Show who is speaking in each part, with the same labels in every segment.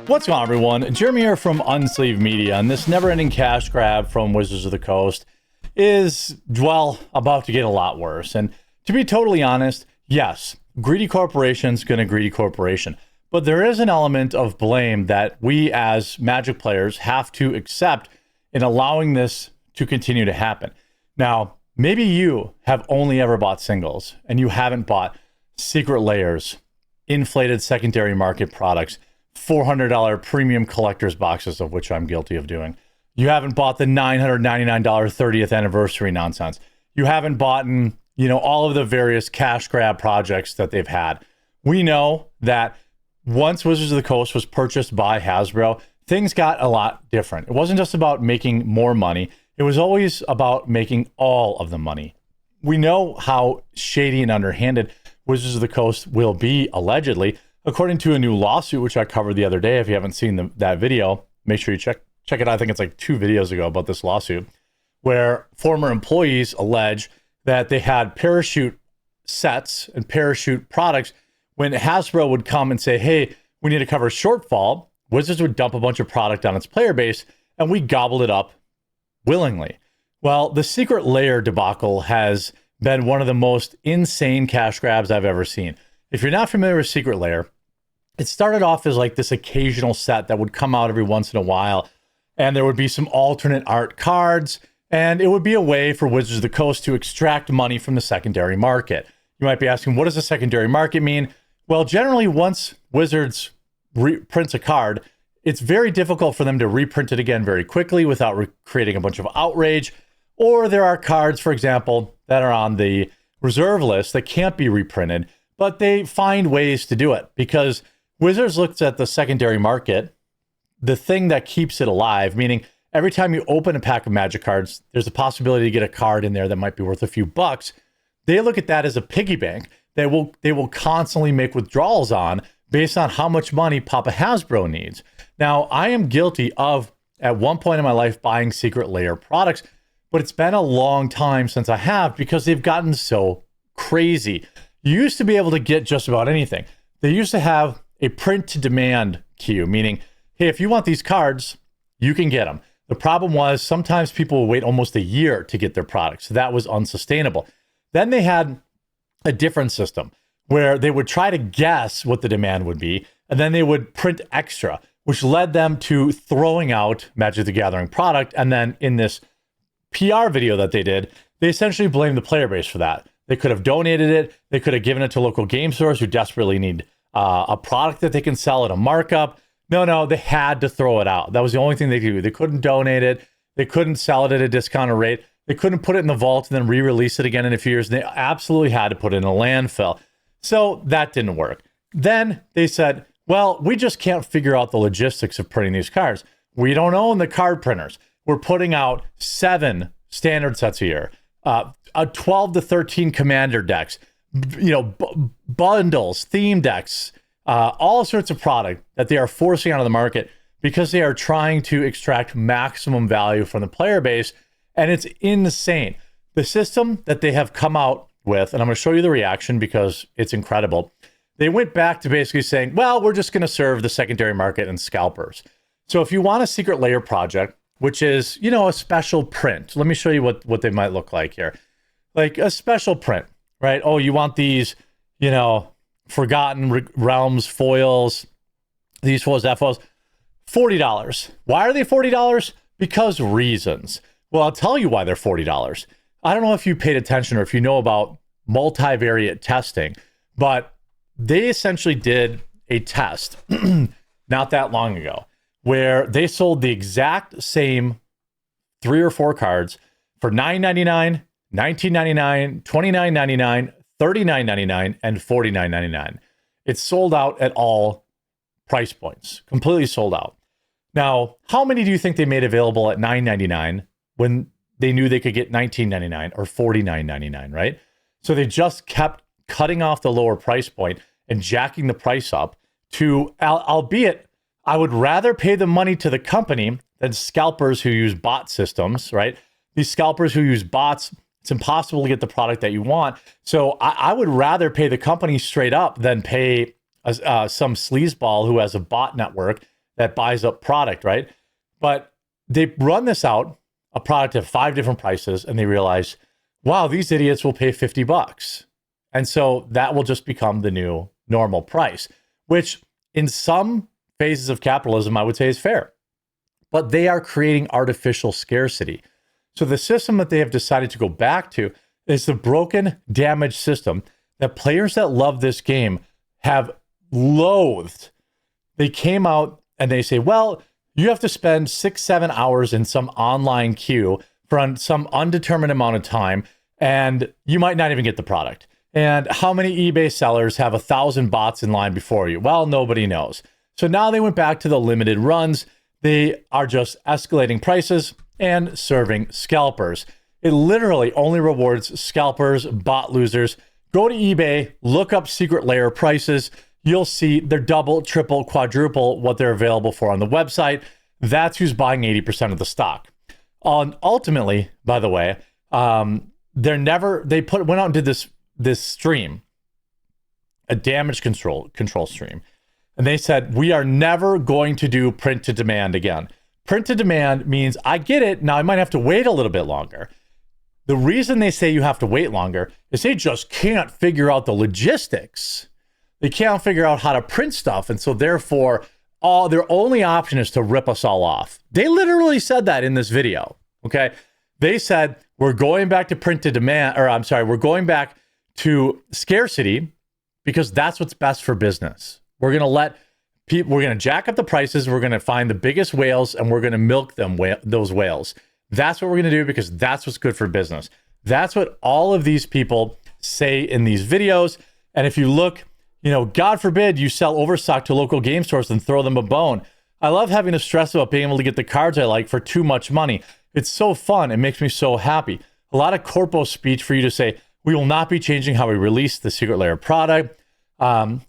Speaker 1: What's going on, everyone? Jeremy here from Unsleeved Media, and this never-ending cash grab from Wizards of the Coast is, well, about to get a lot worse. And to be totally honest, yes, greedy corporation's gonna greedy corporation, but there is an element of blame that we as Magic players have to accept in allowing this to continue to happen. Now, maybe you have only ever bought singles, and you haven't bought secret layers, inflated secondary market products, $400 premium collector's boxes, of which I'm guilty of doing. You haven't bought the $999 30th anniversary nonsense. You haven't bought, all of the various cash grab projects that they've had. We know that once Wizards of the Coast was purchased by Hasbro, things got a lot different. It wasn't just about making more money. It was always about making all of the money. We know how shady and underhanded Wizards of the Coast will be, allegedly, according to a new lawsuit, which I covered the other day. If you haven't seen that video, make sure you check it out. I think it's like 2 videos ago about this lawsuit, where former employees allege that they had parachute sets and parachute products. When Hasbro would come and say, hey, we need to cover a shortfall, Wizards would dump a bunch of product on its player base, and we gobbled it up willingly. Well, the Secret Lair debacle has been one of the most insane cash grabs I've ever seen. If you're not familiar with Secret Lair, it started off as like this occasional set that would come out every once in a while, and there would be some alternate art cards, and it would be a way for Wizards of the Coast to extract money from the secondary market. You might be asking, what does the secondary market mean? Well, generally, once Wizards reprints a card, it's very difficult for them to reprint it again very quickly without creating a bunch of outrage. Or there are cards, for example, that are on the reserve list that can't be reprinted, but they find ways to do it because Wizards looks at the secondary market, the thing that keeps it alive, meaning every time you open a pack of Magic cards, there's a possibility to get a card in there that might be worth a few bucks. They look at that as a piggy bank that they will constantly make withdrawals on based on how much money Papa Hasbro needs. Now, I am guilty of, at one point in my life, buying Secret Lair products, but it's been a long time since I have because they've gotten so crazy. You used to be able to get just about anything. They used to have a print to demand queue, meaning, hey, if you want these cards, you can get them. The problem was sometimes people would wait almost a year to get their products. So that was unsustainable. Then they had a different system where they would try to guess what the demand would be, and then they would print extra, which led them to throwing out Magic the Gathering product. And then in this PR video that they did, they essentially blamed the player base for that. They could have donated it. They could have given it to local game stores who desperately need a product that they can sell at a markup. No, they had to throw it out. That was the only thing they could do. They couldn't donate it. They couldn't sell it at a discounted rate. They couldn't put it in the vault and then re-release it again in a few years. They absolutely had to put it in a landfill. So that didn't work. Then they said, well, we just can't figure out the logistics of printing these cards. We don't own the card printers. We're putting out 7 standard sets a year, 12 to 13 commander decks, bundles, theme decks, all sorts of product that they are forcing out of the market because they are trying to extract maximum value from the player base. And it's insane. The system that they have come out with, and I'm going to show you the reaction because it's incredible. They went back to basically saying, well, we're just going to serve the secondary market and scalpers. So if you want a Secret Lair project, which is, a special print, let me show you what they might look like here. Like a special print, right? Oh, you want these, Forgotten Realms foils, these foils, that foils, $40. Why are they $40? Because reasons. Well, I'll tell you why they're $40. I don't know if you paid attention or if you know about multivariate testing, but they essentially did a test not that long ago where they sold the exact same 3 or 4 cards for $9.99, $19.99, $29.99, $39.99, and $49.99. It's sold out at all price points, completely sold out. Now, how many do you think they made available at $9.99 when they knew they could get $19.99 or $49.99, right? So they just kept cutting off the lower price point and jacking the price up to, albeit, I would rather pay the money to the company than scalpers who use bot systems, right? These scalpers who use bots, it's impossible to get the product that you want. So I would rather pay the company straight up than pay some sleazeball who has a bot network that buys up product, right? But they run this out, a product at 5 different prices, and they realize, wow, these idiots will pay $50. And so that will just become the new normal price, which in some phases of capitalism, I would say is fair. But they are creating artificial scarcity. So the system that they have decided to go back to is the broken, damaged system that players that love this game have loathed. They came out and they say, well, you have to spend 6-7 hours in some online queue for some undetermined amount of time, and you might not even get the product. And how many eBay sellers have 1,000 bots in line before you? Well, nobody knows. So now they went back to the limited runs. They are just escalating prices and serving scalpers. It literally only rewards scalpers, bot losers. Go to eBay, look up secret layer prices. You'll see they're double, triple, quadruple what they're available for on the website. That's who's buying 80% of the stock. Ultimately, by the way, they went out and did this stream, a damage control stream. And they said, we are never going to do print to demand again. Print to demand means I get it. Now I might have to wait a little bit longer. The reason they say you have to wait longer is they just can't figure out the logistics. They can't figure out how to print stuff. And so therefore, their only option is to rip us all off. They literally said that in this video. Okay. They said, we're going back to print to demand, we're going back to scarcity because that's what's best for business. We're going to let people, we're going to jack up the prices. We're going to find the biggest whales and we're going to milk them, those whales. That's what we're going to do because that's what's good for business. That's what all of these people say in these videos. And if you look, God forbid you sell overstock to local game stores and throw them a bone. I love having to stress about being able to get the cards I like for too much money. It's so fun. It makes me so happy. A lot of corpo speech for you to say, we will not be changing how we release the Secret Lair product.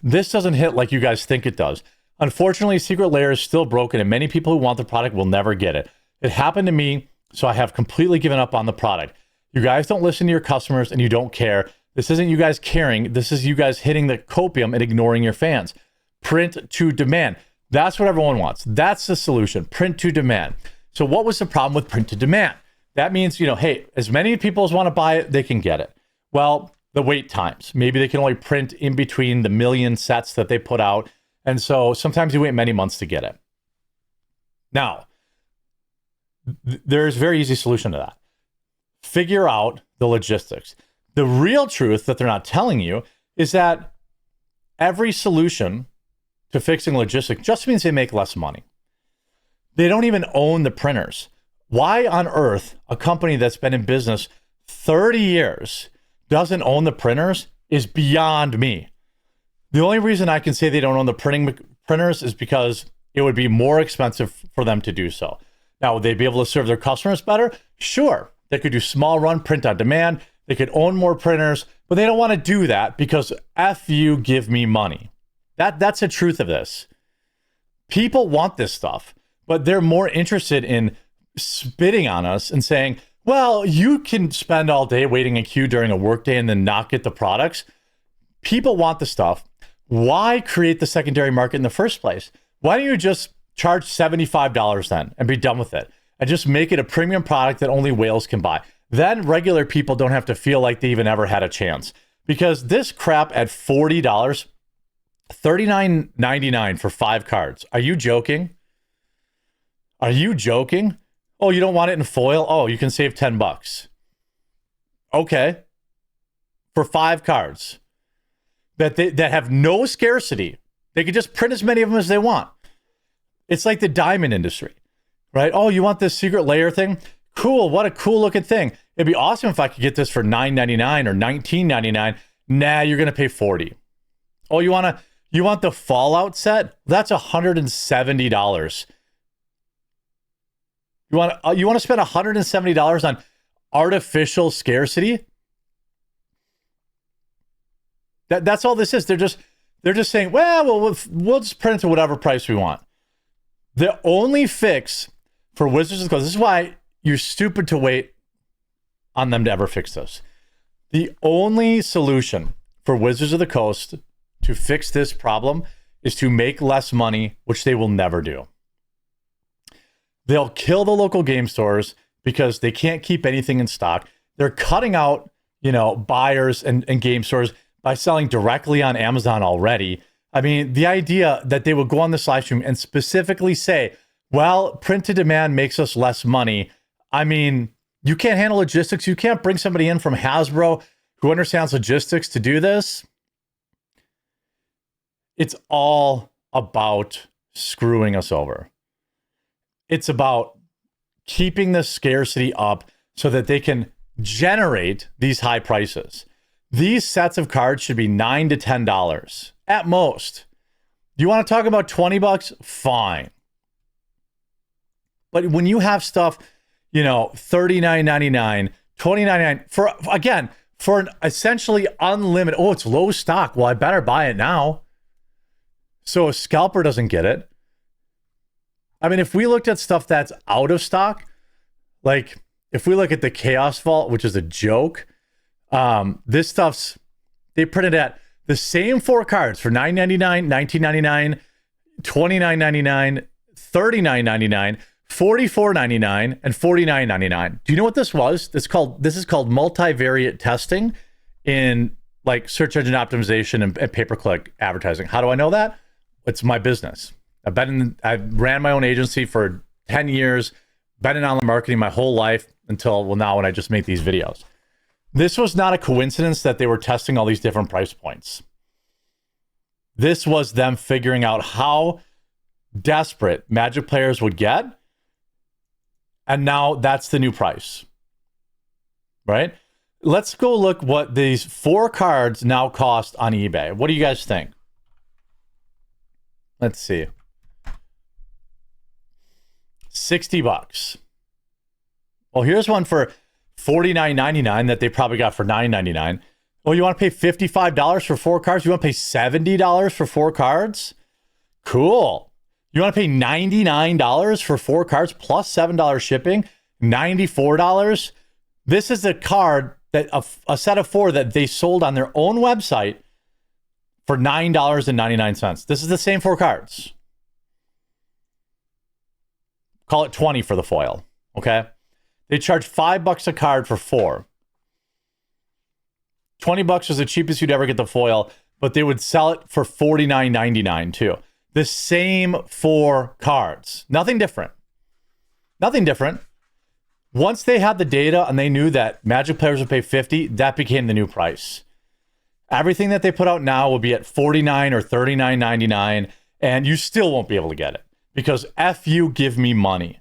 Speaker 1: This doesn't hit like you guys think it does. Unfortunately, Secret Lair is still broken and many people who want the product will never get it. It happened to me, so I have completely given up on the product. You guys don't listen to your customers and you don't care. This isn't you guys caring. This is you guys hitting the copium and ignoring your fans. Print to demand. That's what everyone wants. That's the solution. Print to demand. So what was the problem with print to demand? That means, hey, as many people as want to buy it, they can get it. Well, the wait times. Maybe they can only print in between the million sets that they put out. And so sometimes you wait many months to get it. Now, there's a very easy solution to that. Figure out the logistics. The real truth that they're not telling you is that every solution to fixing logistics just means they make less money. They don't even own the printers. Why on earth a company that's been in business 30 years doesn't own the printers is beyond me. The only reason I can say they don't own the printers is because it would be more expensive for them to do so. Now, would they be able to serve their customers better? Sure. They could do small run, print on demand. They could own more printers, but they don't want to do that because F you, give me money. That's the truth of this. People want this stuff, but they're more interested in spitting on us and saying, well, you can spend all day waiting in queue during a workday and then not get the products. People want the stuff. Why create the secondary market in the first place? Why don't you just charge $75 then and be done with it and just make it a premium product that only whales can buy? Then regular people don't have to feel like they even ever had a chance, because this crap at $40, $39.99 for 5 cards. Are you joking? Are you joking? Oh, you don't want it in foil? Oh, you can save $10. Okay. For 5 cards that have no scarcity. They could just print as many of them as they want. It's like the diamond industry, right? Oh, you want this secret layer thing? Cool. What a cool looking thing. It'd be awesome if I could get this for $9.99 or $19.99. Nah, you're going to pay $40. Oh, you want the Fallout set? That's $170. You want to spend $170 on artificial scarcity? That's all this is. They're just saying, well, we'll just print it to whatever price we want. The only fix for Wizards of the Coast, this is why you're stupid to wait on them to ever fix this. The only solution for Wizards of the Coast to fix this problem is to make less money, which they will never do. They'll kill the local game stores because they can't keep anything in stock. They're cutting out, buyers and game stores by selling directly on Amazon already. I mean, the idea that they would go on this live stream and specifically say, well, print to demand makes us less money. I mean, you can't handle logistics. You can't bring somebody in from Hasbro who understands logistics to do this. It's all about screwing us over. It's about keeping the scarcity up so that they can generate these high prices. These sets of cards should be $9 to $10 at most. You want to talk about $20? Fine. But when you have stuff, $39.99, $29.99 for an essentially unlimited, oh, it's low stock. Well, I better buy it now. So a scalper doesn't get it. I mean, if we looked at stuff that's out of stock, like if we look at the Chaos Vault, which is a joke, this stuff's, they printed at the same 4 cards for $9.99, $19.99, $29.99, $39.99, $44.99, and $49.99. Do you know what this was? This is called multivariate testing in like search engine optimization and pay-per-click advertising. How do I know that? It's my business. I've ran my own agency for 10 years, been in online marketing my whole life until, well, now when I just make these videos. This was not a coincidence that they were testing all these different price points. This was them figuring out how desperate Magic players would get. And now that's the new price, right? Let's go look what these 4 cards now cost on eBay. What do you guys think? Let's see. $60. Well, here's one for $49.99 that they probably got for $9.99. Oh, you want to pay $55 for 4 cards? You want to pay $70 for 4 cards? Cool. You want to pay $99 for 4 cards plus $7 shipping? $94? This is a card that a set of 4 that they sold on their own website for $9.99. This is the same 4 cards. Call it 20 for the foil, okay? They charge $5 a card for 4. $20 was the cheapest you'd ever get the foil, but they would sell it for $49.99 too. The same 4 cards. Nothing different. Nothing different. Once they had the data and they knew that Magic players would pay $50, that became the new price. Everything that they put out now will be at $49 or $39.99, and you still won't be able to get it because F you, give me money.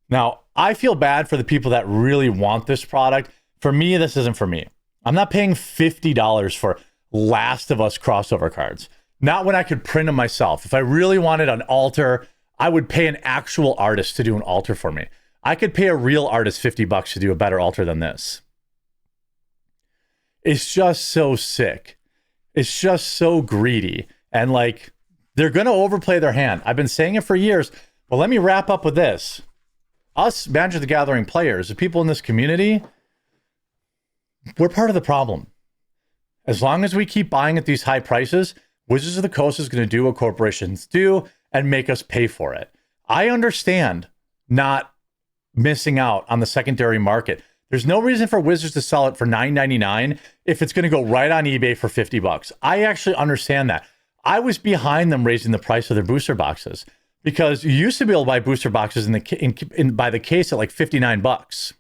Speaker 1: Now, I feel bad for the people that really want this product. For me, this isn't for me. I'm not paying $50 for Last of Us crossover cards. Not when I could print them myself. If I really wanted an altar, I would pay an actual artist to do an altar for me. I could pay a real artist $50 to do a better altar than this. It's just so sick. It's just so greedy. And like, they're going to overplay their hand. I've been saying it for years. Well, let me wrap up with this. Us Magic the Gathering players, the people in this community, we're part of the problem. As long as we keep buying at these high prices, Wizards of the Coast is going to do what corporations do and make us pay for it. I understand not missing out on the secondary market. There's no reason for Wizards to sell it for $9.99 if it's going to go right on eBay for $50. I actually understand that. I was behind them raising the price of their booster boxes because you used to be able to buy booster boxes by the case at like $59.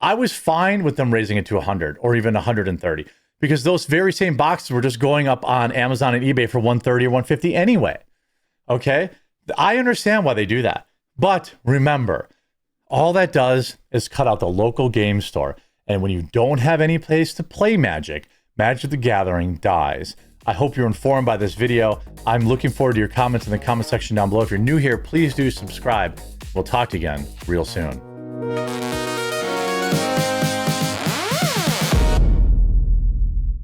Speaker 1: I was fine with them raising it to 100 or even 130 because those very same boxes were just going up on Amazon and eBay for 130 or 150 anyway. Okay? I understand why they do that. But remember, all that does is cut out the local game store. And when you don't have any place to play Magic, Magic the Gathering dies. I hope you're informed by this video. I'm looking forward to your comments in the comment section down below. If you're new here, please do subscribe. We'll talk to you again real soon.